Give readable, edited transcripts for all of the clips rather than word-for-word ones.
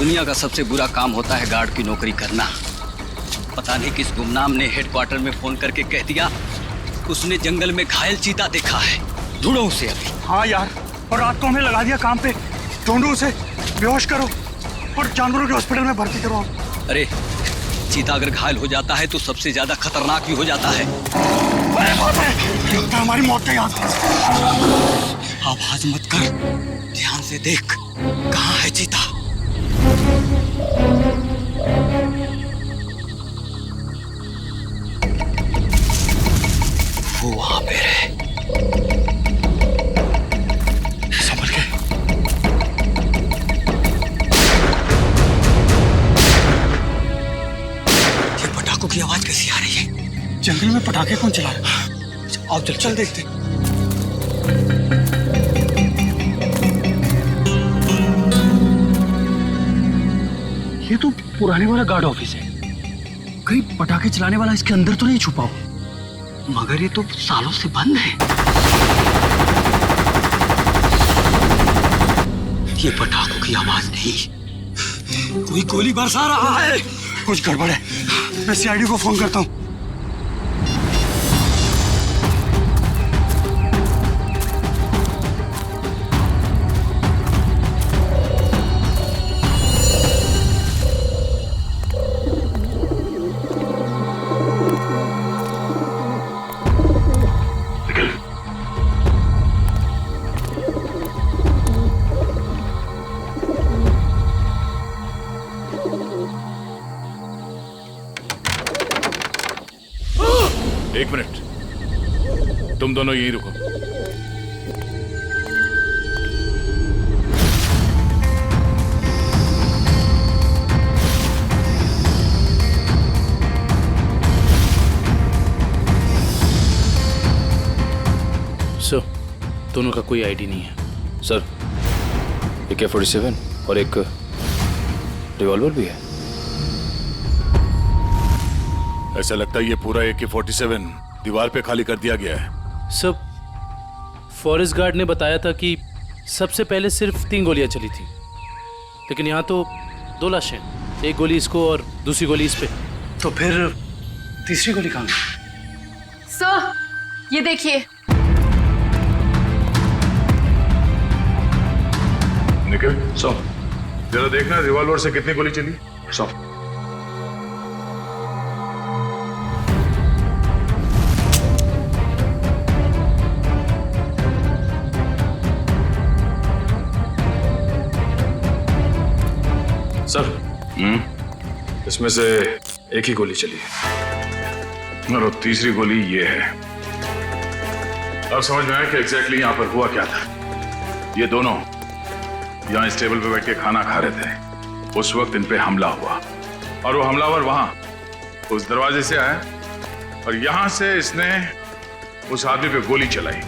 दुनिया का सबसे बुरा काम होता है गार्ड की नौकरी करना। पता नहीं किस गुमनाम ने हेडक्वार्टर में फोन करके कह दिया उसने जंगल में घायल चीता देखा है। ढूंढो उसे अभी। हाँ यार, और रात को हमें लगा दिया काम पे। ढूंढो उसे, बेहोश करो और जानवरों के हॉस्पिटल में भर्ती करो। अरे चीता अगर घायल हो जाता है तो सबसे ज्यादा खतरनाक भी हो जाता है। अरे बाप रे, लगता है हमारी मौत का याद। आवाज मत कर, ध्यान से देख कहाँ है चीता। वो वहां पे है। संभल के। ये पटाखों की आवाज कैसी आ रही है? जंगल में पटाखे कौन चला रहा है? आओ चल देखते। ये तो पुराने वाला गार्ड ऑफिस है। कहीं पटाखे चलाने वाला इसके अंदर तो नहीं छुपा हो? मगर ये तो सालों से बंद है। ये पटाखों की आवाज नहीं, कोई गोली बरसा रहा है। कुछ गड़बड़ है, मैं सीआईडी को फोन करता हूँ। एक मिनट, तुम दोनों यहीं रुको। सर, दोनों का कोई आईडी नहीं है। सर, AK-47 और एक रिवॉल्वर भी है। ऐसा लगता है ये पूरा AK-47 दीवार पे खाली कर दिया गया है। सर, फॉरेस्ट गार्ड ने बताया था कि सबसे पहले सिर्फ 3 गोलियां चली थी, लेकिन यहाँ तो 2 लाशें, एक गोली इसको और दूसरी गोली इस पे। तो फिर तीसरी गोली कहाँ? सर, ये देखिए। निकल, सो जरा देखना रिवॉल्वर से कितनी गोली चली। सो सर, इसमें से एक ही गोली चली है और तीसरी गोली ये है। अब समझ में आया कि एग्जैक्टली यहाँ पर हुआ क्या था। ये दोनों यहाँ इस टेबल पे बैठ के खाना खा रहे थे। उस वक्त इन पे हमला हुआ और वो हमलावर वहां उस दरवाजे से आया और यहाँ से इसने उस आदमी पे गोली चलाई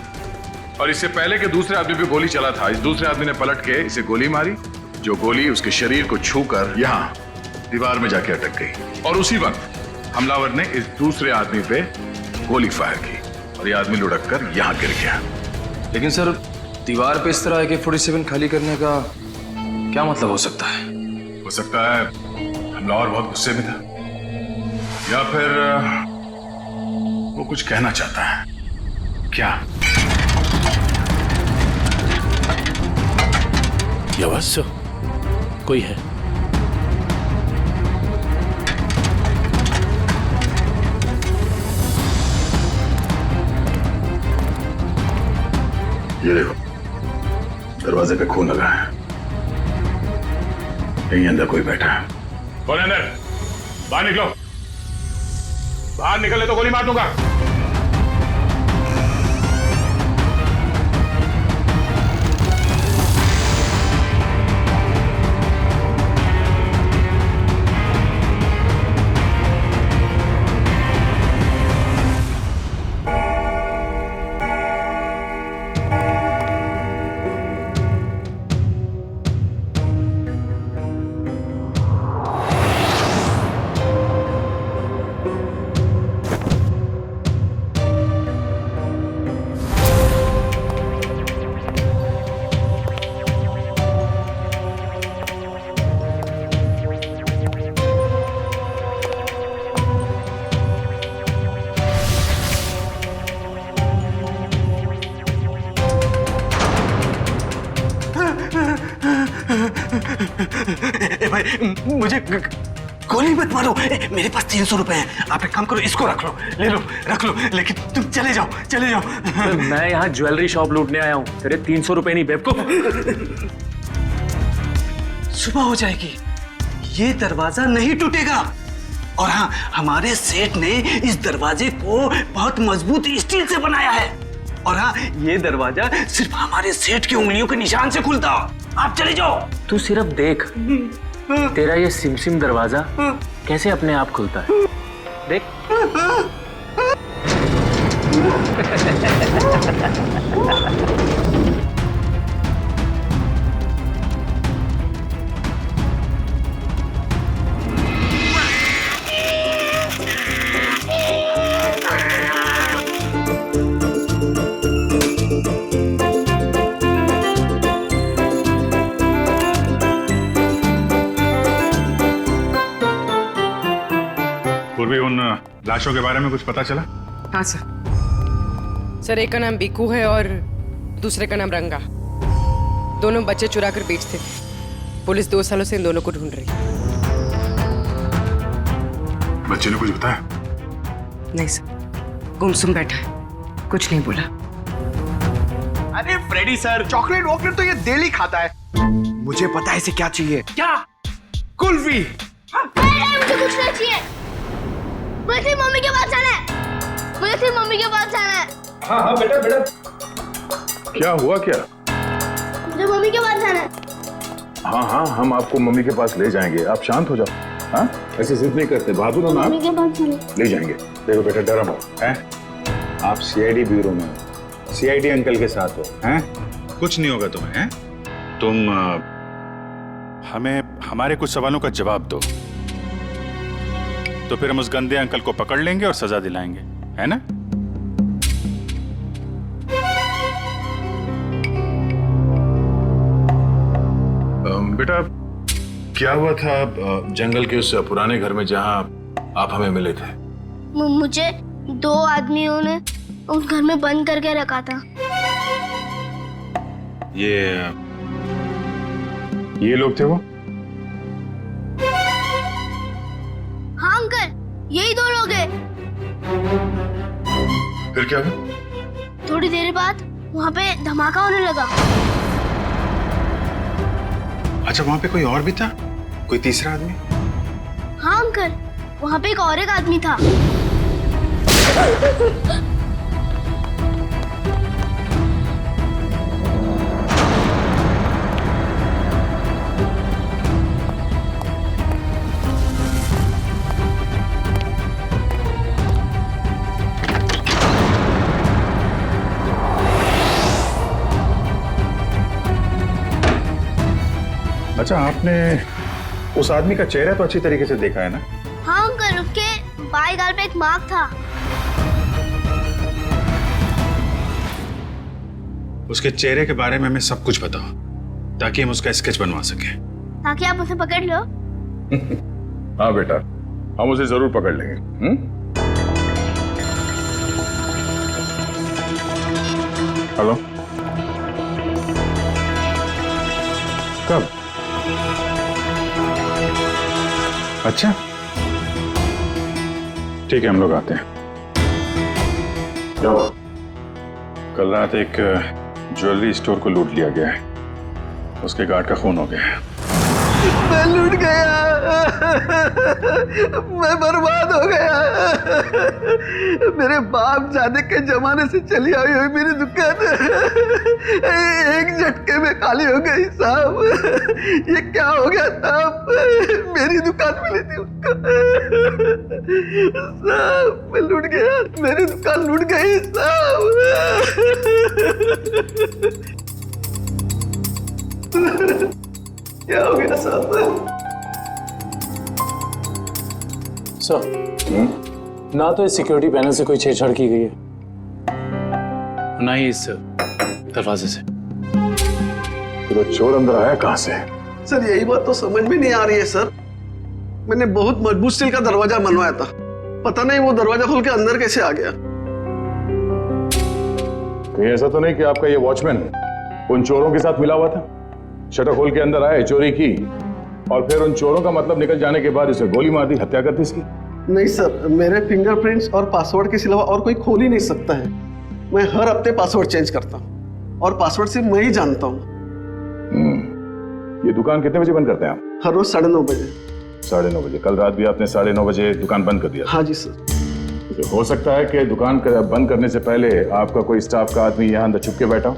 और इससे पहले कि दूसरे आदमी पे गोली चला था, इस दूसरे आदमी ने पलट के इसे गोली मारी, जो गोली उसके शरीर को छूकर यहाँ दीवार में जाके अटक गई। और उसी वक्त हमलावर ने इस दूसरे आदमी पे गोली फायर की और ये आदमी लुढ़क कर यहाँ गिर गया। लेकिन सर, दीवार पे इस तरह AK-47 खाली करने का क्या मतलब हो सकता है? हो सकता है हमलावर बहुत गुस्से में था या फिर वो कुछ कहना चाहता है। क्या ये आवाज? सर, कोई है। ये देखो, दरवाजे पे खून लगा है। यहीं अंदर कोई बैठा है। कौन है अंदर? बाहर निकलो। बाहर निकले तो गोली मार दूंगा। भाई मुझे गोली मत मारो। मेरे पास 300 रुपए हैं, आप एक काम करो, इसको रख लो, ले लो, रख लो, लेकिन तुम चले जाओ, चले जाओ। मैं यहाँ ज्वेलरी शॉप लूटने आया हूँ, तेरे 300 रुपए नहीं बेवकूफ। सुबह हो जाएगी, ये दरवाजा नहीं टूटेगा। और हाँ, हमारे सेठ ने इस दरवाजे को बहुत मजबूत स्टील से बनाया है। और हाँ, ये दरवाजा सिर्फ हमारे सेठ की उंगलियों के निशान से खुलता। आप चले जाओ। तू सिर्फ देख, तेरा ये सिमसिम दरवाजा कैसे अपने आप खुलता है, देख। पूर्वी, उन लाशों के बारे में कुछ पता चला? हाँ सर, एक का नाम बिकू है और दूसरे का नाम रंगा। दोनों बच्चे चुरा कर बेचते थे। पुलिस 2 सालों से इन दोनों को ढूंढ रही है। बच्चे ने कुछ बताया? नहीं सर, गुमसुम बैठा है, कुछ नहीं बोला। अरे फ्रेडी सर, चॉकलेट वॉकलेट तो ये डेली खाता है। मुझे पता है इसे क्या चाहिए। क्या? कुल्फी। मुझे कुछ नहीं चाहिए, मुझे सिर्फ मम्मी के पास जाना है, मुझे सिर्फ मम्मी के पास जाना है। हाँ हाँ बेटा बेटा। क्या हुआ क्या? मुझे मम्मी के पास जाना है। हाँ हाँ, हम आपको मम्मी के पास ले जाएंगे, आप शांत हो जाओ। हाँ, ऐसे जिद नहीं करते, बहादुर हो ना आप। मम्मी के पास जाना ले जाएंगे। देखो बेटा, डरो मत, हैं? आप सीआईडी ब्यूरो में हो, सीआईडी अंकल के साथ हो, हैं? कुछ नहीं होगा तुम्हें, हैं? तुम हमें हमारे कुछ सवालों का जवाब दो, तो फिर हम उस गंदे अंकल को पकड़ लेंगे और सजा दिलाएंगे, है ना? बेटा, क्या हुआ था जंगल के उस पुराने घर में जहां आप हमें मिले थे? मुझे 2 आदमियों ने उस घर में बंद करके रखा था। ये लोग थे वो? हाँ अंकल, यही 2 लोग हैं। फिर क्या हुआ? थोड़ी देर बाद वहाँ पे धमाका होने लगा। अच्छा, वहां पे कोई और भी था? कोई तीसरा आदमी? हाँ अंकल, वहाँ पे एक आदमी था। अच्छा, आपने उस आदमी का चेहरा तो अच्छी तरीके से देखा है ना? हाँ अंकल, उसके बाएं गाल पे एक मार्क था। उसके चेहरे के बारे में हमें सब कुछ बताओ, ताकि हम उसका स्केच बनवा सकें। ताकि आप उसे पकड़ लो। हाँ बेटा, हम उसे जरूर पकड़ लेंगे। हेलो, कब? अच्छा, ठीक है, हम लोग आते हैं। क्या हुआ? कल रात एक ज्वेलरी स्टोर को लूट लिया गया है, उसके गार्ड का खून हो गया है। मैं लूट गया, मैं बर्बाद हो गया। मेरे बाप जाने के जमाने से चली आई हुई मेरी दुकान एक झटके में खाली हो गई साहब। ये क्या हो गया साहब? मेरी दुकान मिली थी उसको साहब, मैं लूट गया, मेरी दुकान लूट गई साहब। क्या हो गया साहब? सर, ना तो इस सिक्योरिटी पैनल से कोई छेड़छाड़ की गई है, ना ही इस दरवाजे से। तो चोर अंदर आया कहां से? सर, यही बात तो समझ में नहीं आ रही है सर। मैंने बहुत मजबूत स्टील का दरवाजा बनवाया था, पता नहीं वो दरवाजा खोल के अंदर कैसे आ गया। कहीं ऐसा तो नहीं कि आपका ये वॉचमैन उन चोरों के साथ मिला हुआ था? शटर खोल के अंदर आए, चोरी की और फिर उन चोरों का मतलब निकल जाने के बाद इसे गोली मार दी, हत्या कर दी इसकी। नहीं सर, मेरे फिंगरप्रिंट्स और पासवर्ड के सिवा और कोई खोल ही नहीं सकता है। मैं हर हफ्ते पासवर्ड चेंज करता हूँ और पासवर्ड सिर्फ मैं ही जानता हूँ। ये दुकान कितने बजे बंद करते हैं आप? हर रोज 9:30 बजे। 9:30 बजे? कल रात भी आपने 9:30 बजे दुकान बंद कर दिया? हाँ जी सर। तो हो सकता है कि दुकान बंद करने से पहले आपका कोई स्टाफ का आदमी यहाँ अंदर छुप के बैठा हो।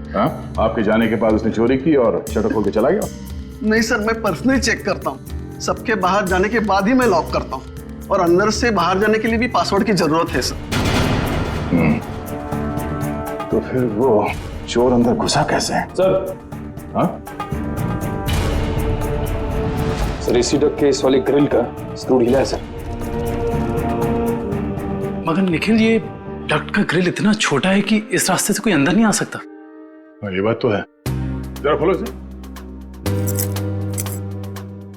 हाँ, आपके जाने के बाद उसने चोरी की और शटर खोल के चला गया। नहीं सर, मैं पर्सनली चेक करता हूँ। सबके बाहर जाने के बाद ही मैं लॉक करता हूँ और अंदर से बाहर जाने के लिए भी पासवर्ड की जरूरत है सर। तो फिर वो चोर अंदर घुसा कैसे? सर, हाँ सर एसी डक के इस वाली ग्रिल का स्क्रू ढीला है सर। मगर निखिल, ये डक्ट का ग्रिल इतना छोटा है कि इस रास्ते से कोई अंदर नहीं आ सकता। ये बात तो है। जरा खोलो इसे।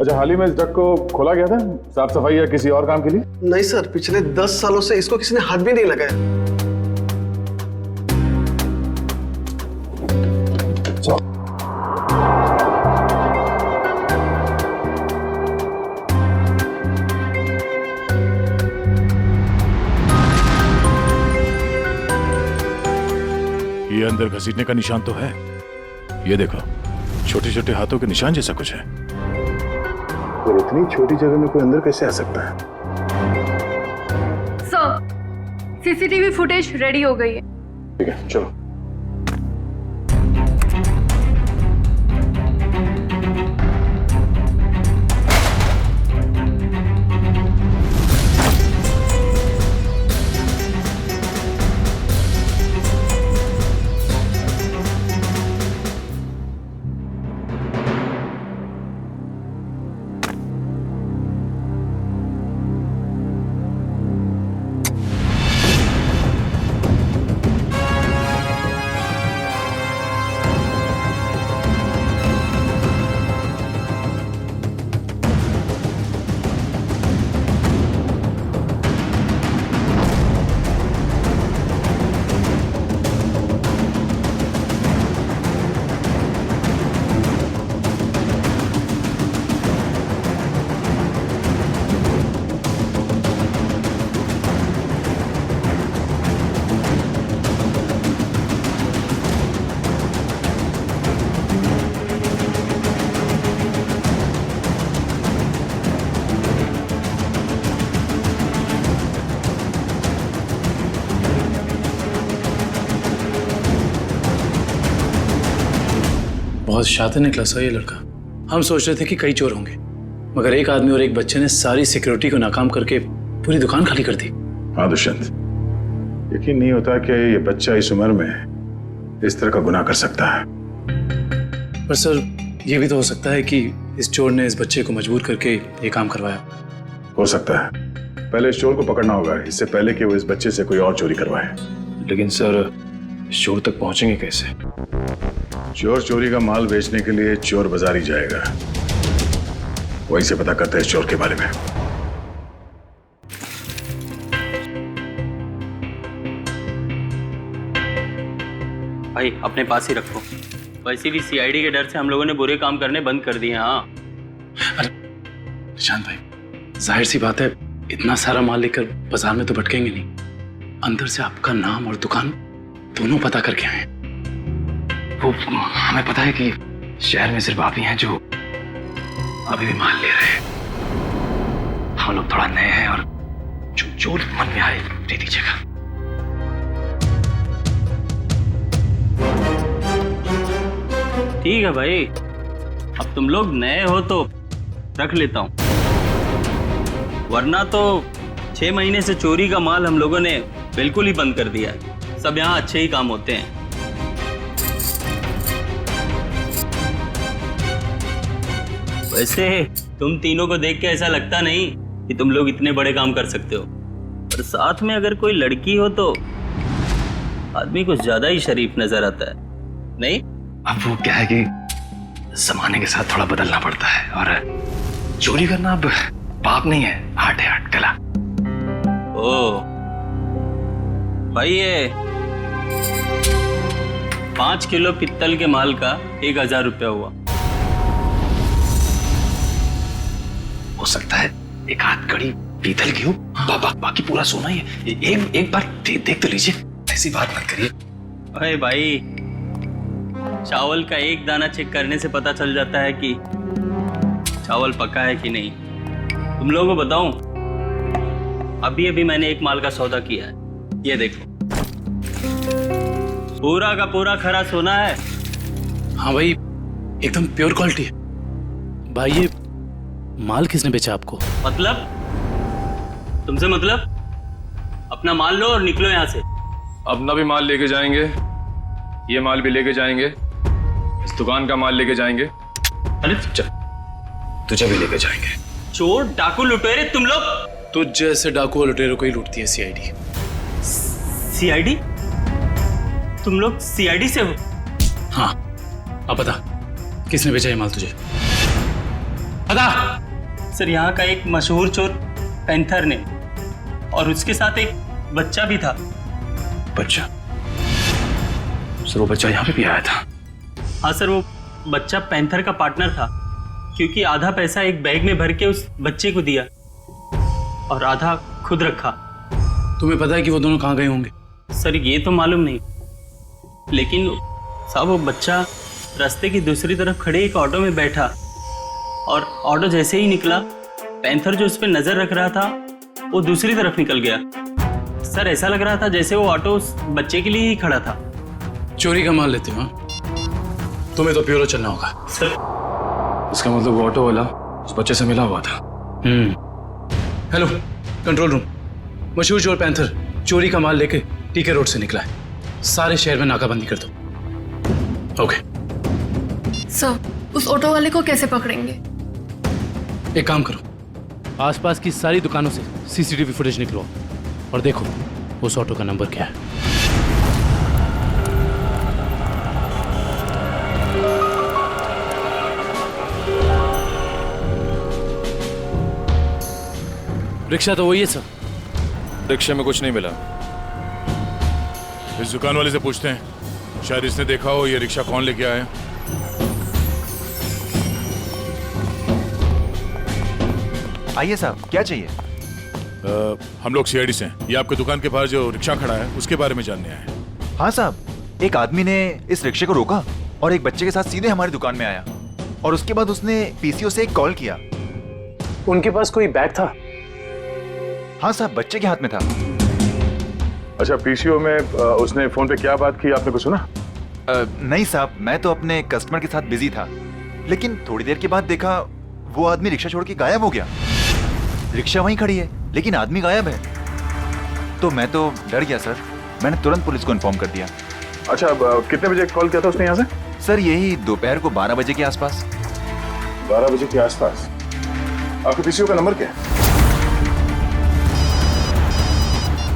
अच्छा, हाल ही में इस डक को खोला गया था साफ सफाई या किसी और काम के लिए? नहीं सर, पिछले 10 सालों से इसको किसी ने हाथ भी नहीं लगाया। ये अंदर घसीटने का निशान तो है। ये देखो, छोटे छोटे हाथों के निशान जैसा कुछ है। और इतनी छोटी जगह में कोई अंदर कैसे आ सकता है? सर, सीसीटीवी फुटेज रेडी हो गई है। ठीक है, चलो। बहुत शातिर निकला सा ये लड़का। हम सोच रहे थे कि कई चोर होंगे, मगर एक आदमी और एक बच्चे ने सारी सिक्योरिटी को नाकाम करके पूरी दुकान खाली कर दी। हाँ दुष्यंत, यकीन नहीं होता कि ये बच्चा इस उम्र में इस तरह का गुनाह कर सकता है। पर सर, ये भी तो हो सकता है कि इस चोर ने इस बच्चे को मजबूर करके ये काम करवाया। हो सकता है। पहले इस चोर को पकड़ना होगा, इससे पहले कि वो इस बच्चे से कोई और चोरी करवाए। लेकिन सर, चोर तक पहुंचेंगे कैसे? चोर चोरी का माल बेचने के लिए चोर बाजार ही जाएगा। वहीं से पता करते हैं इस चोर के बारे में। भाई अपने पास ही रखो। वैसे भी सीआईडी के डर से हम लोगों ने बुरे काम करने बंद कर दिए। हाँ अरे निशांत भाई, जाहिर सी बात है, इतना सारा माल लेकर बाजार में तो भटकेंगे नहीं। अंदर से आपका नाम और दुकान दोनों पता करके आए। वो हमें पता है कि शहर में सिर्फ आप ही हैं जो अभी भी माल ले रहे हैं। हम लोग थोड़ा नए हैं और जो मन में आए दे दीजिएगा। ठीक है भाई, अब तुम लोग नए हो तो रख लेता हूं, वरना तो 6 महीने से चोरी का माल हम लोगों ने बिल्कुल ही बंद कर दिया है। सब यहाँ अच्छे ही काम होते हैं। वैसे तुम तीनों को देख के ऐसा लगता नहीं कि तुम लोग इतने बड़े काम कर सकते हो, और साथ में अगर कोई लड़की हो तो आदमी कुछ ज्यादा ही शरीफ नजर आता है, नहीं? अब वो क्या है कि जमाने के साथ थोड़ा बदलना पड़ता है, और चोरी करना अब पाप नहीं है, आर्ट है, आर्ट, कला। ओ भाई, ये 5 किलो पित्तल के माल का 1000 रुपया हुआ। हो सकता है एक हाथ कड़ी पीतल की हो, बाकी पूरा सोना ही है। एक बार देख तो लीजिए, ऐसी बात मत करिए। अरे भाई, चावल का एक दाना चेक करने से पता चल जाता है कि चावल पका है कि नहीं। तुम लोगों को बताऊं, अभी मैंने एक माल का सौदा किया है, ये देखो, पूरा का पूरा खरा सोना है। हाँ भाई, एकदम प्योर क्वालिटी है। भाई ये माल किसने बेचा आपको? मतलब? तुमसे मतलब? अपना माल लो और निकलो यहाँ से। अपना भी माल लेके जाएंगे, ये माल भी लेके जाएंगे, इस दुकान का माल लेके जाएंगे। अरे तुझे भी लेके जाएंगे। चोर डाकू लुटेरे तुम लोग। तुझ जैसे डाकू और लुटेरों को ही लूटती है सीआईडी। सीआईडी? तुम लोग सीआईडी से हो? हाँ, अब बता किसने बेचा ये माल तुझे? बता। सर, यहाँ का एक मशहूर चोर पैंथर ने, और उसके साथ एक बच्चा भी था। बच्चा? सर वो बच्चा यहाँ पे भी आया था? हाँ सर, वो बच्चा पैंथर का पार्टनर था, क्योंकि आधा पैसा एक बैग में भर के उस बच्चे को दिया और आधा खुद रखा। तुम्हें पता है कि वो दोनों कहाँ गए होंगे? सर ये तो मालूम नहीं, लेकिन साहब वो बच्चा रास्ते की दूसरी तरफ खड़े एक ऑटो में बैठा, और ऑटो जैसे ही निकला, पैंथर जो उस पर नजर रख रहा था वो दूसरी तरफ निकल गया। सर ऐसा लग रहा था जैसे वो ऑटो उस बच्चे के लिए ही खड़ा था। चोरी का माल लेते हो? तुम्हें तो प्योर चलना होगा। सर इसका मतलब वो ऑटो वाला उस बच्चे से मिला हुआ था। हेलो कंट्रोल रूम, मशहूर चोर पैंथर चोरी का माल लेके टीके रोड से निकला है। सारे शहर में नाकाबंदी कर दो। ओके सर, उस ऑटो वाले को कैसे पकड़ेंगे? एक काम करो, आसपास की सारी दुकानों से सीसीटीवी फुटेज निकलो और देखो उस ऑटो का नंबर क्या है। रिक्शा तो वही है सर। रिक्शे में कुछ नहीं मिला। इस दुकान वाले से पूछते हैं, शायद इसने देखा हो ये रिक्शा कौन लेके आया। आइए साहब, क्या चाहिए? हम लोग सीआईडी से हैं। ये आपकी दुकान के पास जो रिक्शा खड़ा है उसके बारे में जानने आए हैं। हाँ साहब, एक आदमी ने इस रिक्शे को रोका और एक बच्चे के साथ सीधे हमारी दुकान में आया, और उसके बाद उसने पीसीओ से एक कॉल किया। उनके पास कोई बैग था? हाँ साहब, बच्चे के हाथ में था। अच्छा, पीसीओ में उसने फोन पे क्या बात की, आपने कुछ सुना? नहीं साहब, मैं तो अपने कस्टमर के साथ बिजी था, लेकिन थोड़ी देर के बाद देखा वो आदमी रिक्शा छोड़ के गायब हो गया। रिक्शा वहीं खड़ी है लेकिन आदमी गायब है। तो मैं तो डर गया सर, मैंने तुरंत पुलिस को इन्फॉर्म कर दिया। अच्छा, कितने बजे कॉल किया था उसने यहाँ से? सर यही दोपहर को 12 बजे के आसपास। 12 बजे के आसपास। आपके पीसीओ का नंबर क्या है?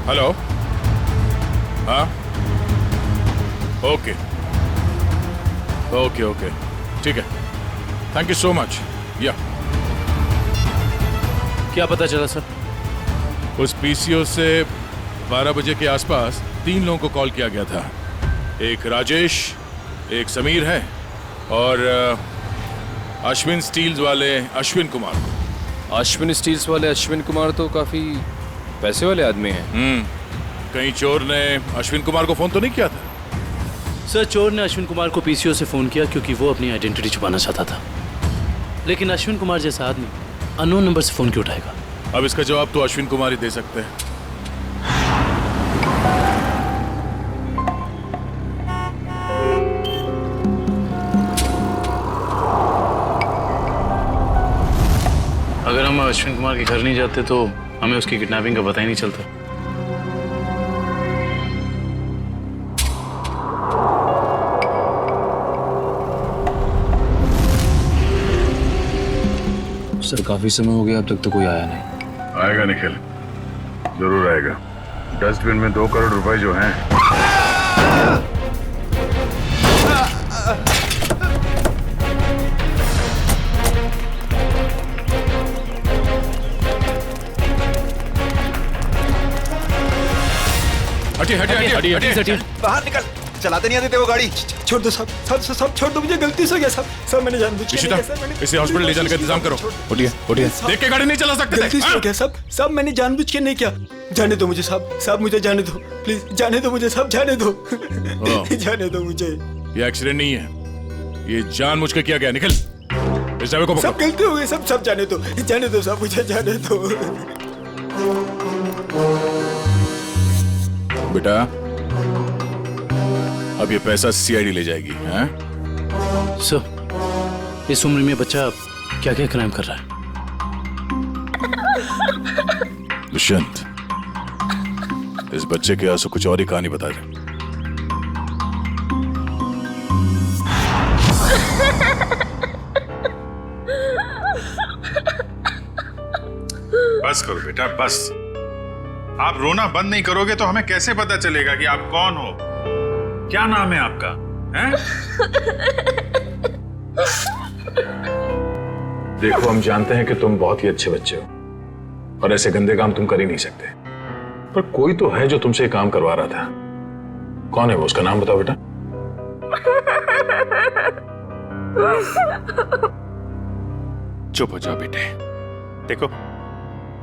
हेलो, हाँ, ओके ओके ओके, ठीक है, थैंक यू सो मच। या क्या पता चला सर? उस पीसीओ से 12 बजे के आसपास 3 लोगों को कॉल किया गया था। एक राजेश, एक समीर है, और अश्विन स्टील्स वाले अश्विन कुमार। अश्विन स्टील्स वाले अश्विन कुमार तो काफी पैसे वाले आदमी हैं। कहीं चोर ने अश्विन कुमार को फोन तो नहीं किया था? सर चोर ने अश्विन कुमार को पीसीओ से फोन किया क्योंकि वो अपनी आइडेंटिटी छुपाना चाहता था, लेकिन अश्विन कुमार जैसा आदमी अननोन नंबर से फोन क्यों उठाएगा? अब इसका जवाब तो अश्विन कुमार ही दे सकते हैं। अगर हम अश्विन कुमार के घर नहीं जाते तो हमें उसकी किडनैपिंग का पता ही नहीं चलता। सर काफी समय हो गया, अब तक तो कोई आया नहीं। आएगा निखिल, जरूर आएगा। डस्टबिन में 2 करोड़ रुपए जो हैं। हटिए हटिए हटिए हटिए हटिए, बाहर निकल, चलाते नहीं आते थे वो गाड़ी। छोड़ दो साहब, सब छोड़ दो, मुझे गलती से हो गया साहब, मैंने जानबूझ के नहीं इशिता, किया, मैंने इसे हॉस्पिटल ले जाने का इंतजाम करो। उठिए उठिए, देख के गाड़ी नहीं चला सकते गलती से हो गया साहब, मैंने जानबूझ के नहीं किया। जाने दो मुझे साहब, मुझे जाने दो प्लीज, जाने दो मुझे साहब, जाने दो जाने दो मुझे। ये एक्सीडेंट नहीं है, ये जानबूझ के किया गया। निकल, इस ड्राइवर को सब गलती हो गई, सब जाने दो साहब, मुझे जाने दो। बेटा, अब ये पैसा सीआईडी ले जाएगी। हैं? सर, इस उम्र में बच्चा क्या क्या क्राइम कर रहा है? दुष्यंत, इस बच्चे के आंसू कुछ और ही कहानी बता दे। बस करो बेटा, बस। आप रोना बंद नहीं करोगे तो हमें कैसे पता चलेगा कि आप कौन हो? क्या नाम है आपका? हैं? देखो, हम जानते हैं कि तुम बहुत ही अच्छे बच्चे हो और ऐसे गंदे काम तुम कर ही नहीं सकते, पर कोई तो है जो तुमसे काम करवा रहा था। कौन है वो? उसका नाम बताओ बेटा। चुप हो जाओ बेटे। देखो,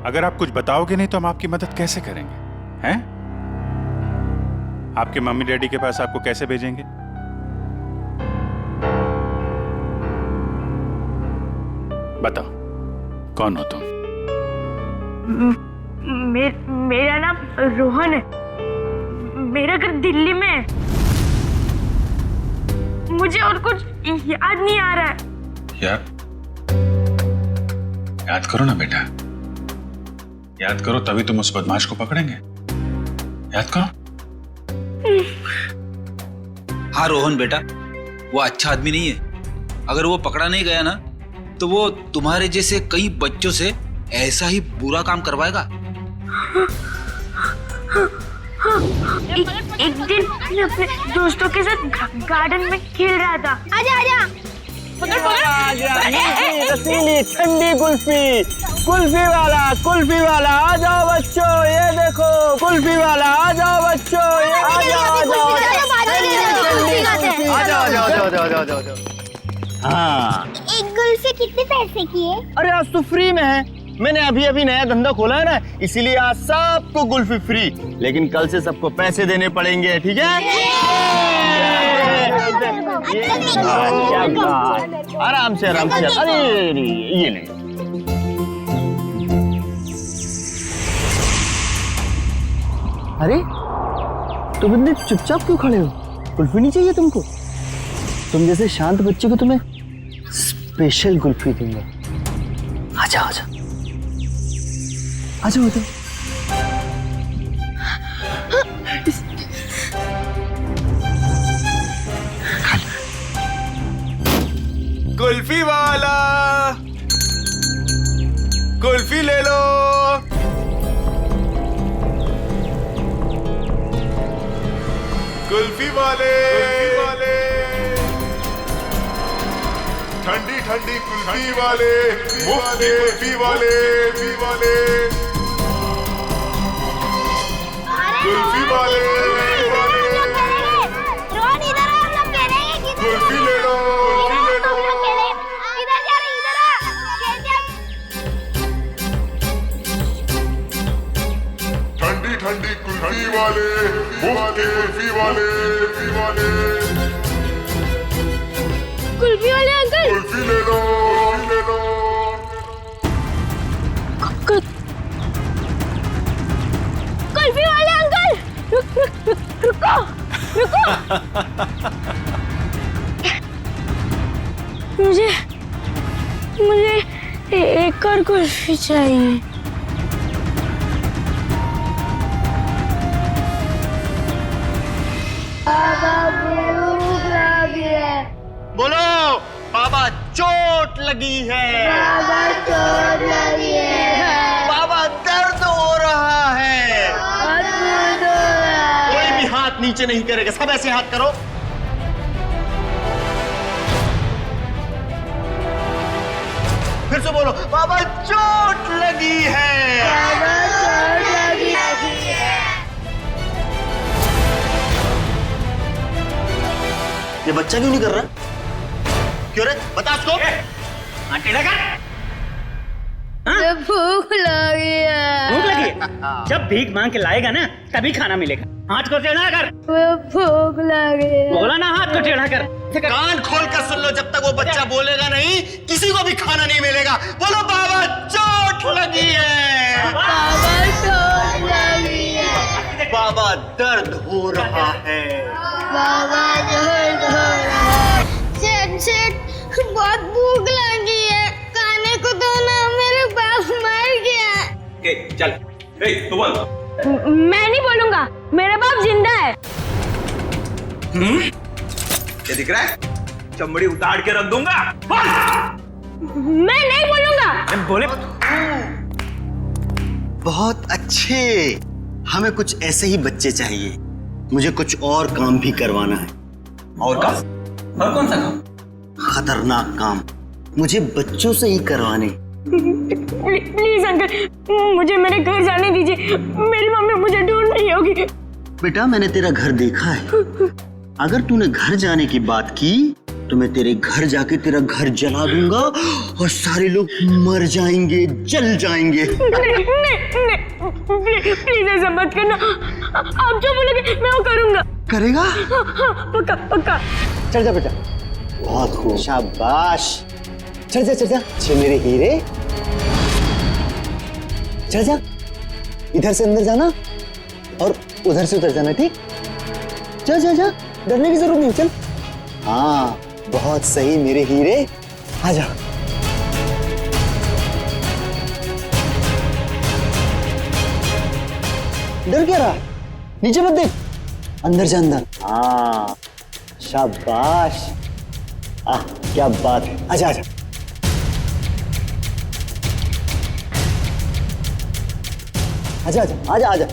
अगर आप कुछ बताओगे नहीं तो हम आपकी मदद कैसे करेंगे? हैं? आपके मम्मी डैडी के पास आपको कैसे भेजेंगे? बताओ, कौन हो तुम? मेरा नाम रोहन है, मेरा घर दिल्ली में है। मुझे और कुछ याद नहीं आ रहा है। याद करो ना बेटा, याद करो, तभी तुम उस बदमाश को पकड़ेंगे। याद करो। हाँ रोहन बेटा, वो अच्छा आदमी नहीं है। अगर वो पकड़ा नहीं गया ना तो वो तुम्हारे जैसे कई बच्चों से ऐसा ही बुरा काम करवाएगा। एक दिन मैं अपने दोस्तों के साथ गार्डन में खेल रहा था। आजा आजा, रसीली ठंडी कुल्फी वाला आ जाओ बच्चों, ये देखो कुल्फी वाला, आ जाओ बच्चों, ये आ जाओ। हाँ, एक कुल्फी कितने पैसे की है? अरे आज तो फ्री में है, मैंने अभी नया धंधा खोला है ना, इसीलिए आज सबको कुल्फी फ्री, लेकिन कल से सबको पैसे देने पड़ेंगे, ठीक है? आराम से अरे ये ले। अरे तुम इतने चुपचाप क्यों खड़े हो? कुल्फी नहीं चाहिए तुमको? तुम जैसे शांत बच्चे को तुम्हें स्पेशल कुल्फी दूंगा। आजा आजा आजा आजा। कुल्फी वाला, कुल्फी ले लो। कुल्फी वाले, ठंडी ठंडी कुल्फी वाले, मुफ्त कुल्फी वाले, कुल्फी वाले, रोहन इधर आ, हम लोग कह रहे हैं कि कुल्फी ले लो, इधर जा रहे, इधर आ, ठंडी ठंडी कुल्फी वाले, मुफ्त कुल्फी वाले, कुल्फी वाले अंकल, कुल्फी ले लो। कुल्फी वाले अंकल, रुको। मुझे एक और कुल्फी चाहिए। बोलो, बाबा चोट लगी है, बाबा दर्द हो रहा है, कोई भी हाथ नीचे नहीं करेगा, सब ऐसे हाथ करो। फिर से बोलो, बाबा चोट लगी है। ये बच्चा क्यों नहीं कर रहा? क्यों रे? बता उसको। भूख लगी है। भूख लगी है? जब भीख मांग के लाएगा ना तभी खाना मिलेगा। हाथ को टेढ़ा कर। भूख लगी है। बोला ना हाथ को टेढ़ा कर। कान खोल कर सुन लो, जब तक वो बच्चा बोलेगा नहीं किसी को भी खाना नहीं मिलेगा। बोलो बाबा चोट लगी है। बाबा चोट लगी है। बाबा दर्द हो रहा है। बाबा दर्द हो रहा है। सेठ बहुत भूख लगी है, खाने को दो ना, मेरे बाप मर गया। चल तू बोल। मैं नहीं बोलूंगा, मेरा बाप जिंदा है। क्या दिख रहा है? चमड़ी उतार के रख दूंगा। मैं नहीं बोलूंगा। बोले बहुत अच्छे, हमें कुछ ऐसे ही बच्चे चाहिए। मुझे कुछ और काम भी करवाना है। और काम? और कौन सा काम? खतरनाक काम मुझे बच्चों से ही करवाने। प्लीज अंकल, मुझे मेरे घर जाने दीजिए। मेरी मम्मी मुझे ढूंढ रही होगी। बेटा मैंने तेरा घर देखा है। अगर तूने घर जाने की बात की तो मैं तेरे घर जाके तेरा घर जला दूंगा और सारे लोग मर जाएंगे, जल जाएंगे। प्लीज ऐसा मत करना। आप जो बोलोगे मैं वो करूंगा। करेगा? पक्का पक्का। चल जा बेटा, बहुत खूब, शाबाश। चल जा चल जा, अच्छे मेरे हीरे। चल जा, इधर से अंदर जाना और उधर से उधर जाना, ठीक? जा जा जा, डरने की जरूरत नहीं, चल। हाँ बहुत सही मेरे हीरे, आ जा। डर क्या रहा? नीचे मत देख, अंदर जा अंदर। हाँ शाबाश, क्या बात है। आजा आजा, आजा आजा आजा आजा।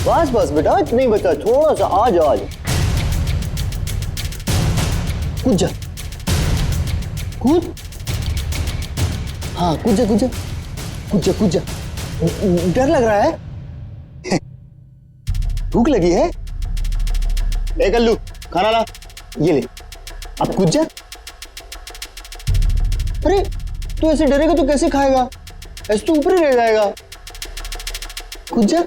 बस बस बेटा, इतना ही बचा, थोड़ा सा। आजा आजा, कूद जा, कूद। हाँ कूद जा कूद जा कूद जा कूद जा। डर लग रहा है? भूख लगी है? ए कल्लू, खाना ला, ये ले। अब कूद जा। अरे तू ऐसे डरेगा तो कैसे खाएगा? ऐसे तो ऊपर ही रह जाएगा। कूद जा।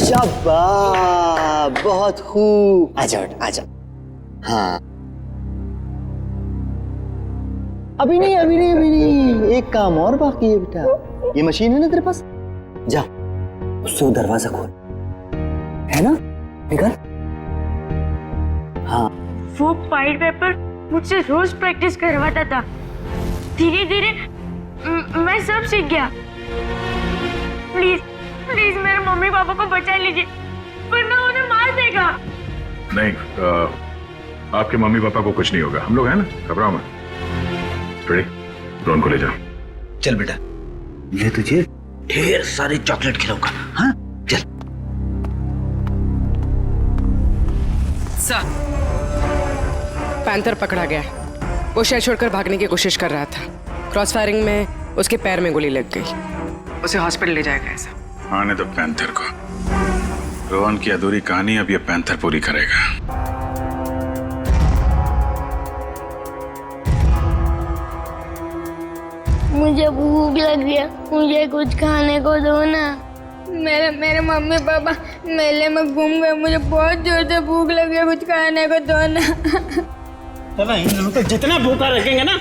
शाबाश, बहुत खूब। आजा आजा। हाँ अभी नहीं अभी नहीं अभी नहीं, एक काम और बाकी है बेटा। ये मशीन है ना तेरे पास, जा उससे वो दरवाजा खोल, है ना? निकल। हाँ वो पाइड पेपर मुझसे रोज प्रैक्टिस करवाता था। धीरे धीरे मैं सब सीख गया। प्लीज प्लीज मेरे मम्मी पापा को बचा लीजिए, वरना उन्हें मार देगा। नहीं, आपके मम्मी पापा को कुछ नहीं होगा, हम लोग हैं ना, घबराओ मत। ड्रोन को ले जाओ। चल बेटा, मैं तुझे ढेर सारे चॉकलेट खिलाऊंगा। हाँ चल। सर, पैंथर पकड़ा गया। वो शहर छोड़कर भागने की कोशिश कर रहा था। क्रॉस फायरिंग में उसके पैर में गोली लग गई। उसे हॉस्पिटल ले जाएगा ऐसा। आने दो पैंथर को। रोहन की अधूरी कहानी अब ये पैंथर पूरी करेगा। मुझे भूख लगी है, मुझे कुछ खाने को दो ना। मेरे मम्मी पापा मेले में घूम गए, मुझे बहुत जोर से भूख लगी है, कुछ खाने को दो ना। चलो इन लोगों को जितना भूखा रखेंगे ना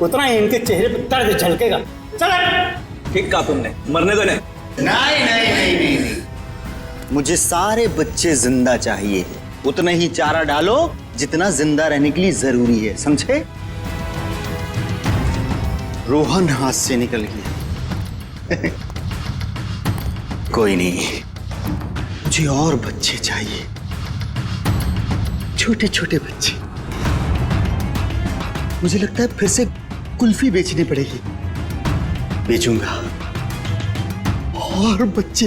उतना ही इनके चेहरे पर दर्द झलकेगा। चलो। ठीक कहा तुमने, मरने दो नहीं। नहीं नहीं नहीं नहीं नहीं, मुझे सारे बच्चे जिंदा चाहिए। उतना ही चारा डालो जितना जिंदा रहने के लिए जरूरी है, समझे? रोहन हाथ से निकल गया। कोई नहीं, मुझे और बच्चे चाहिए, छोटे छोटे बच्चे। मुझे लगता है फिर से कुल्फी बेचनी पड़ेगी, बेचूंगा और बच्चे।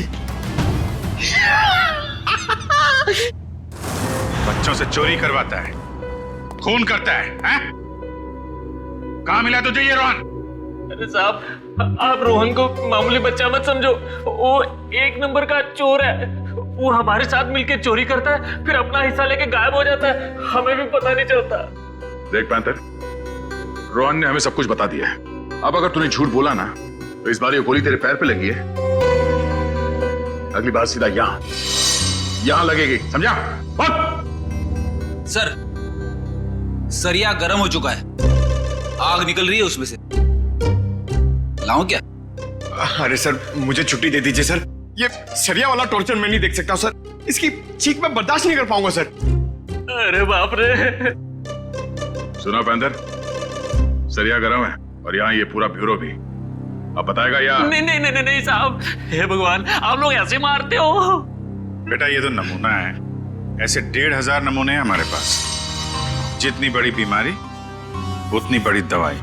बच्चों से चोरी करवाता है, खून करता है, हैं? कहाँ मिला तुझे ये रोहन? अरे साहब, आप रोहन को मामूली बच्चा मत समझो, वो एक नंबर का चोर है। वो हमारे साथ मिलके चोरी करता है, फिर अपना हिस्सा लेके गायब हो जाता है, हमें भी पता नहीं चलता। देख पैंथर, रोहन ने हमें सब कुछ बता दिया है। अब अगर तूने झूठ बोला ना तो इस बार ये गोली तेरे पैर पे लगी है, अगली बार सीधा यहां लगेगी, समझा? सर, सरिया गर्म हो चुका है, आग निकल रही है उसमें से। लाऊं क्या? अरे सर, मुझे छुट्टी दे दीजिए सर। ये सरिया वाला टॉर्चर मैं नहीं देख सकता सर। इसकी चीख मैं बर्दाश्त नहीं कर पाऊंगा सर। अरे बाप रे। सुना पैंथर, सरिया गरम है और यहाँ ये पूरा ब्यूरो भी। अब बताएगा या? नहीं साहब, हे भगवान, आप लोग ऐसे मारते हो? बेटा ये तो नमूना है, ऐसे 1500 नमूने हैं हमारे पास। जितनी बड़ी बीमारी उतनी बड़ी दवाई।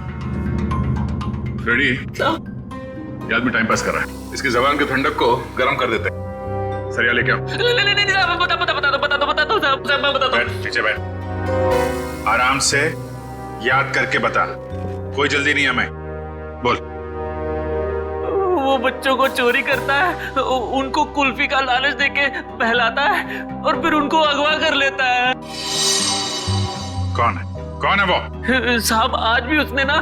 फ्रेडी, ये आदमी टाइम पास कर रहा है, इसकी जबान के ठंडक को गर्म कर देते हैं। सरिया लेके आओ। नहीं साहब, बता दो साहब, मैं बताता हूं। पीछे बैठ, आराम से याद करके बता, कोई जल्दी नहीं है। मैं बोल। वो बच्चों को चोरी करता है, उनको कुल्फी का लालच देके बहलाता है और फिर उनको अगवा कर लेता है। कौन है वो? साहब, आज भी उसने ना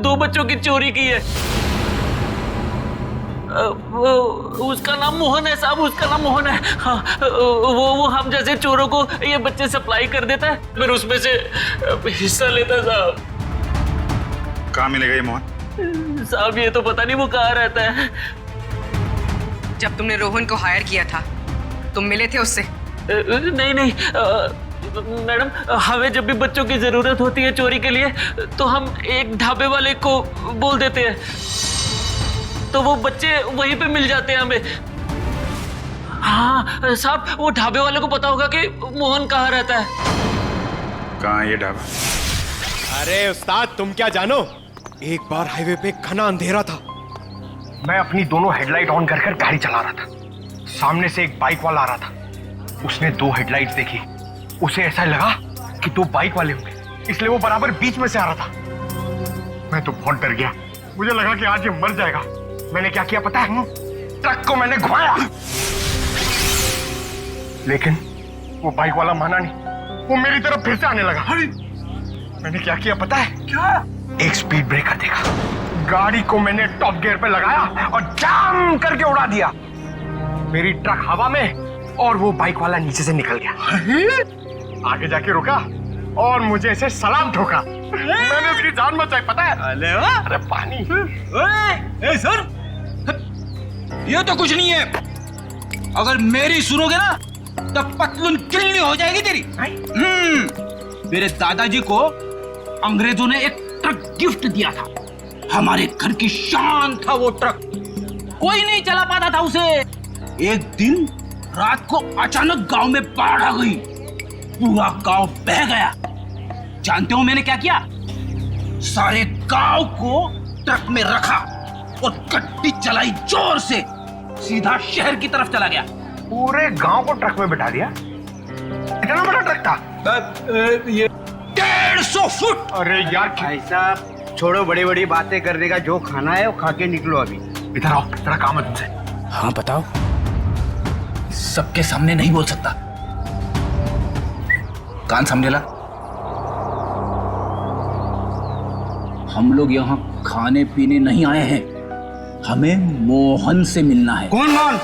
2 बच्चों की चोरी की है। उसका नाम मोहन है साहब, उसका नाम मोहन है। हाँ, वो हम जैसे चोरों को ये बच्चे सप्लाई कर देता है, फिर उसमें से हिस्सा लेता है साहब। कहाँ मिलेगा ये मोहन? साहब ये तो पता नहीं वो कहाँ रहता है। जब तुमने रोहन को हायर किया था, तुम मिले थे उससे? नहीं मैडम, हमें जब भी बच्चों की जरूरत होती है चोरी के लिए तो हम एक ढाबे वाले को बोल देते हैं, तो वो बच्चे वहीं पे मिल जाते हैं हमें। हाँ साहब, वो ढाबे वाले को पता होगा कि मोहन कहाँ रहता है। कहाँ है ये ढाबा? अरे उस्ताद, तुम क्या जानो, एक बार हाईवे पे घना अंधेरा था। मैं अपनी दोनों हेडलाइट ऑन कर गाड़ी चला रहा था। सामने से एक बाइक वाला आ रहा था। उसने 2 हेडलाइट्स देखी। उसे ऐसा लगा कि 2 बाइक वाले होंगे, इसलिए वो बराबर बीच में से आ रहा था। मैं तो बहुत डर गया, मुझे लगा कि आज ये मर जाएगा। मैंने क्या किया पता है? ट्रक को मैंने घुमाया, लेकिन वो बाइक वाला माना नहीं, वो मेरी तरफ फिर से आने लगा। मैंने क्या किया पता है? क्या? एक स्पीड ब्रेकर देखा, गाड़ी को मैंने टॉप गियर पे लगाया और जाम करके उड़ा दिया। मेरी ट्रक हवा में और वो बाइक वाला नीचे से निकल गया। आगे जाके रुका और मुझे ऐसे सलाम ठोका। मैंने उसकी जान बचाई पता है? अरे पानी। ए सर, ये तो कुछ नहीं है। अगर मेरी सुनोगे ना तो पतलून किल्ली हो जाएगी तेरी। मेरे दादाजी को अंग्रेजों ने एक ट्रक गिफ्ट दिया था, हमारे घर की शान था वो ट्रक, कोई नहीं चला पाता था उसे। एक दिन रात को अचानक गांव में बाढ़ आ गई, पूरा गांव बह गया। जानते हो मैंने क्या किया? सारे गांव को ट्रक में रखा और गड्डी चलाई जोर से, सीधा शहर की तरफ चला गया। पूरे गांव को ट्रक में बिठा दिया? इतना बड़ा ट्रक था? ये 150 फुट। अरे यार भाई साहब, छोड़ो बड़ी बड़ी बातें करने का, जो खाना है वो खा के निकलो अभी। इधर आओ, तेरा काम है तुमसे। हाँ बताओ। सबके सामने नहीं बोल सकता, कान समझे ला। हम लोग यहाँ खाने पीने नहीं आए हैं, हमें मोहन से मिलना है। कौन मोहन?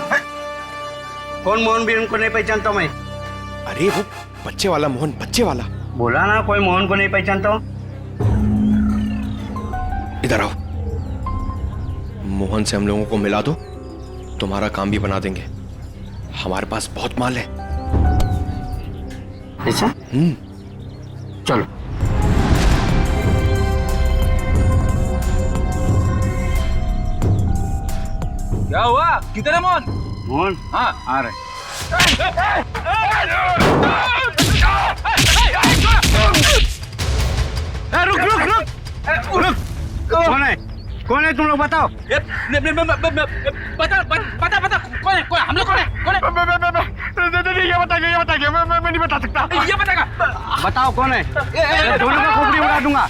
कौन मोहन भी उनको नहीं पहचानता मैं। अरे वो बच्चे वाला मोहन, बच्चे वाला। बोला ना कोई मोहन को नहीं पहचानता हूँ। इधर आओ, मोहन से हम लोगों को मिला दो, तुम्हारा काम भी बना देंगे। हमारे पास बहुत माल है। ऐसा? चलो। क्या हुआ? किधर है मोहन? मोहन? हाँ आ रहे। रुक रुक रुक रुक। कौन है? कौन है तुम लोग बताओ? पता कौन है? हम लोग कौन है? ये बताइए, मैं नहीं बता सकता। ये बताएगा। बताओ कौन है? दोनों का खोपड़ी उड़ा दूंगा।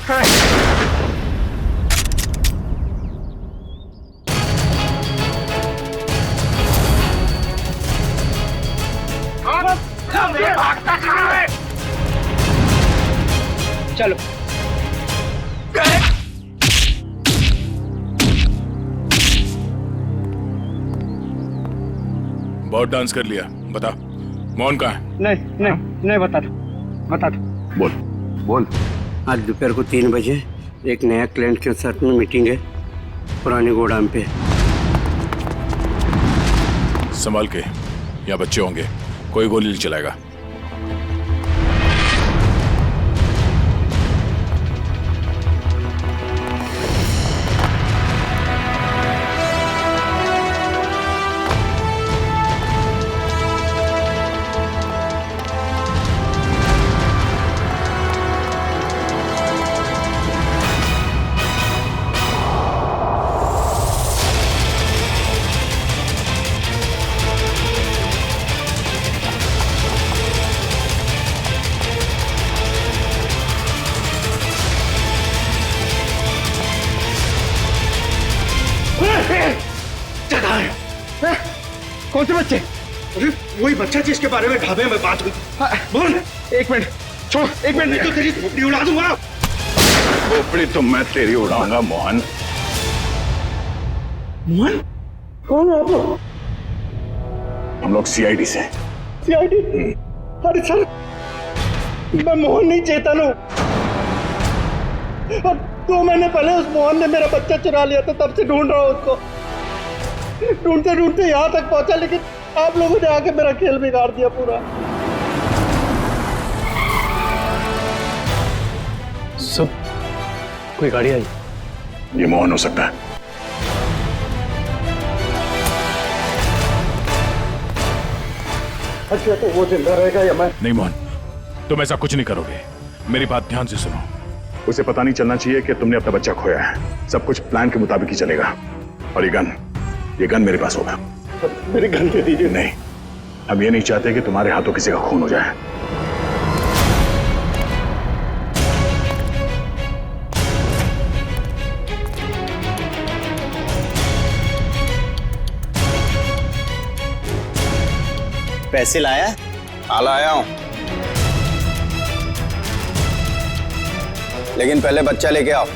चलो। बहुत डांस कर लिया, बता मोहन कहाँ है? नहीं बता दो। बोल। आज दोपहर को 3 बजे एक नया क्लाइंट के साथ में मीटिंग है पुराने गोदाम पे। संभाल के, यहाँ बच्चे होंगे, कोई गोली नहीं चलाएगा। कौन से बच्चे? अरे वही बच्चा जिसके बारे में ढाबे में बात हुई थी। बोल। 1 मिनट छोड़, 1 मिनट नहीं तो तेरी खोपड़ी उड़ा दूंगा। खोपड़ी तो मैं तेरी उड़ाऊंगा मोहन। मोहन? कौन हो आप लोग? हम लोग CID से। CID? अरे सर, मैं मोहन नहीं, चेतन हूँ। और 2 महीने पहले उस मोहन ने मेरा बच्चा चुरा लिया था, तब से ढूंढ रहा हूँ उसको। ढूंढते ढूंढते यहाँ तक पहुंचा, लेकिन आप लोगों ने आके मेरा खेल बिगाड़ दिया पूरा। सब कोई गाड़ी आई? ये मोहन हो सकता है। अच्छा तो वो जिंदा रहेगा या मैं? नहीं मोहन, तुम ऐसा कुछ नहीं करोगे, मेरी बात ध्यान से सुनो। उसे पता नहीं चलना चाहिए कि तुमने अपना बच्चा खोया है। सब कुछ प्लान के मुताबिक ही चलेगा। और ये गन मेरे पास होगा। मेरी गन दे दीजिए। नहीं, हम ये नहीं चाहते कि तुम्हारे हाथों किसी का खून हो जाए। पैसे लाया? हाँ लाया हूं, लेकिन पहले बच्चा लेके आओ।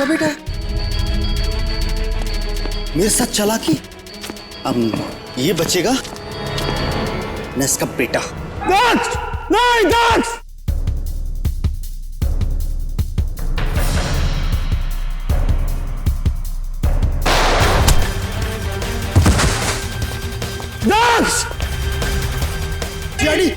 बेटा मेरे साथ चालाकी, अब ये बचेगा न इसका बेटा। नहीं दक्ष! दक्ष! डैडी!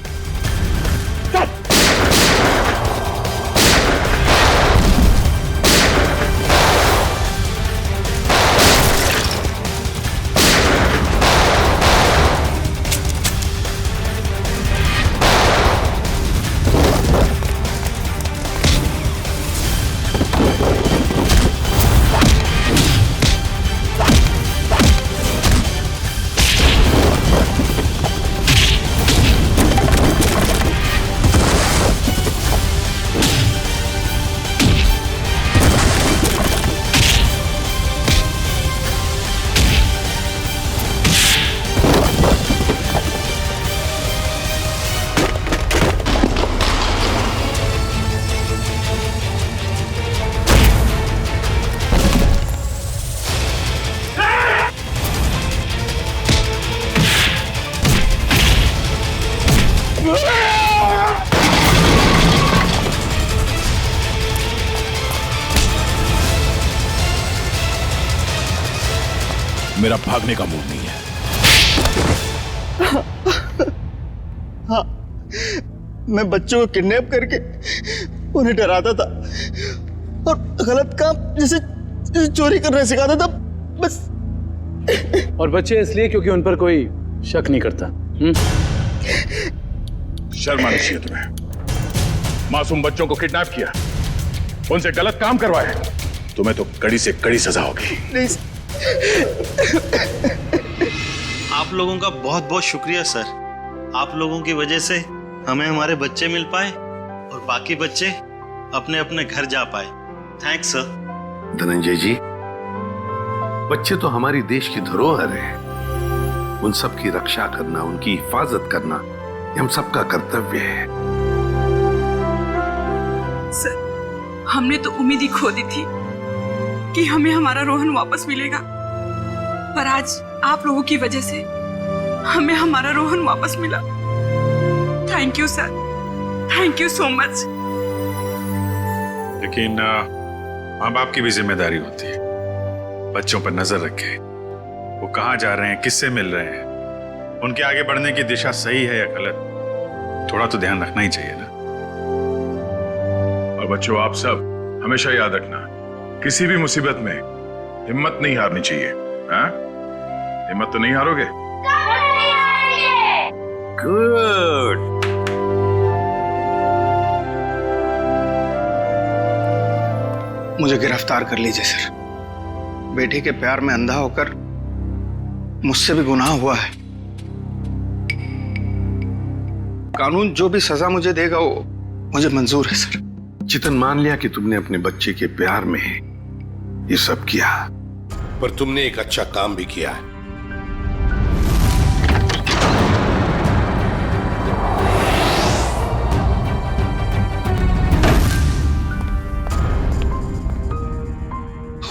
मेरा भागने का मूड नहीं है। हाँ, मैं बच्चों को किडनैप करके उन्हें डराता था और गलत काम जैसे चोरी करना सिखाता था बस। और बच्चे इसलिए क्योंकि उन पर कोई शक नहीं करता। शर्म आनी चाहिए तुम्हें। मासूम बच्चों को किडनैप किया, उनसे गलत काम करवाए, तुम्हें तो कड़ी से कड़ी सजा होगी। नहीं आप लोगों का बहुत बहुत शुक्रिया सर। आप लोगों की वजह से हमें हमारे बच्चे मिल पाए और बाकी बच्चे अपने अपने घर जा पाए। Thanks sir. धनंजय जी, बच्चे तो हमारी देश की धरोहर है। उन सब की रक्षा करना, उनकी हिफाजत करना, ये हम सबका कर्तव्य है। सर, हमने तो उम्मीद ही खो दी थी कि हमें हमारा रोहन वापस मिलेगा, पर आज आप लोगों की वजह से हमें हमारा रोहन वापस मिला। Thank you sir, thank you so much. लेकिन माँ बाप की भी जिम्मेदारी होती है, बच्चों पर नजर रखें। वो कहाँ जा रहे हैं, किससे मिल रहे हैं, उनके आगे बढ़ने की दिशा सही है या गलत, थोड़ा तो ध्यान रखना ही चाहिए ना। और बच्चों, आप सब हमेशा याद रखना, किसी भी मुसीबत में हिम्मत नहीं हारनी चाहिए। हाँ? हिम्मत तो नहीं हारोगे? गुड। मुझे गिरफ्तार कर लीजिए सर। बेटी के प्यार में अंधा होकर मुझसे भी गुनाह हुआ है। कानून जो भी सजा मुझे देगा वो मुझे मंजूर है सर। चितन, मान लिया कि तुमने अपने बच्चे के प्यार में ये सब किया, पर तुमने एक अच्छा काम भी किया है।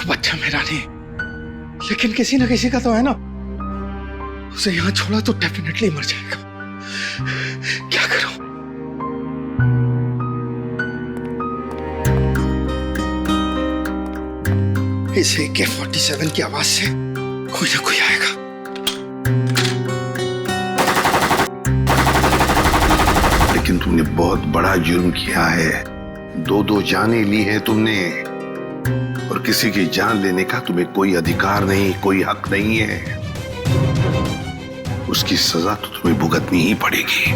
बच्चा मेरा नहीं, लेकिन किसी ना किसी का तो है ना। उसे यहां छोड़ा तो डेफिनेटली मर जाएगा। क्या करूं? इस AK-47 की आवाज से कोई ना कोई आएगा। लेकिन तुमने बहुत बड़ा जुर्म किया है। 2 जानें ली है तुमने, और किसी की जान लेने का तुम्हें कोई अधिकार नहीं, कोई हक नहीं है। उसकी सजा तो तुम्हें भुगतनी ही पड़ेगी।